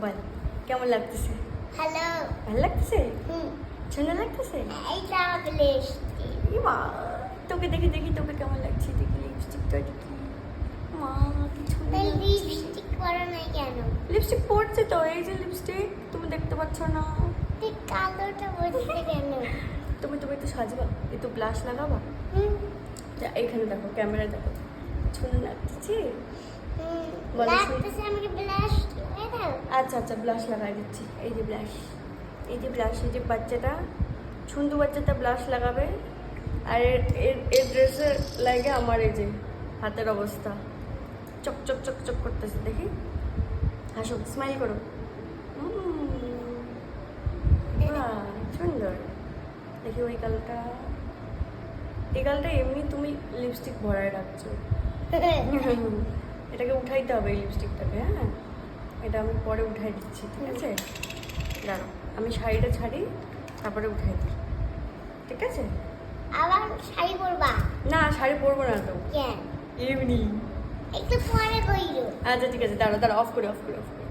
বল কেমন লাগতেছে? হ্যালো। ভালো লাগতেছে? সুন্দর লাগতেছে? এইটা লিপস্টিক। ই মা, তোকে দেখি দেখি তোকে কেমন লাগছে, দেখি লিপস্টিকটা দেখি। মা কি সুন্দর এই লাগছে। লিপস্টিক পরা নাই কেন? লিপস্টিক পড়ছে তো, এই যে লিপস্টিক, তুমি দেখতে পাচ্ছ না? তুই কালোটা বলতে কেন? তুমি তুমি একটু সাজবা, একটু ব্লাশ লাগাবা। এইখানে দেখো, ক্যামেরা দেখো, সুন্দর লাগতেছে। বলো লাগতেছে আমাকে ব্লাশ লাগাই দাও। আচ্ছা আচ্ছা, ব্লাশ লাগাই দিচ্ছি। এই যে ব্লাশ, এই যে ব্লাশ, এই যে বাচ্চাটা, সুন্দর বাচ্চাটা ব্লাশ লাগাবে। আর এর ড্রেসের লাগে আমার এই যে হাতের অবস্থা, চক চক চক চক করতেছে। দেখি, হাসো, স্মাইল করো। বাহ, সুন্দর। দেখি ওই গালটা, এই গালটা এমনি তুমি লিপস্টিক ভরায় রাখছো। এটাকে উঠাইতে হবে, এই লিপস্টিকটাকে। হ্যাঁ, এটা আমি পরে উঠাই দিচ্ছি, ঠিক আছে? দাঁড়াও, আমি শাড়িটা ছাড়ি, তারপরে উঠাই দিই, ঠিক আছে? আবার শাড়ি পরবা? না, শাড়ি পরবো না তো, কেন? এমনি। একটু পরে কইরো। আচ্ছা ঠিক আছে, দাঁড়াও দাঁড়াও, অফ করে অফ করে অফ করে।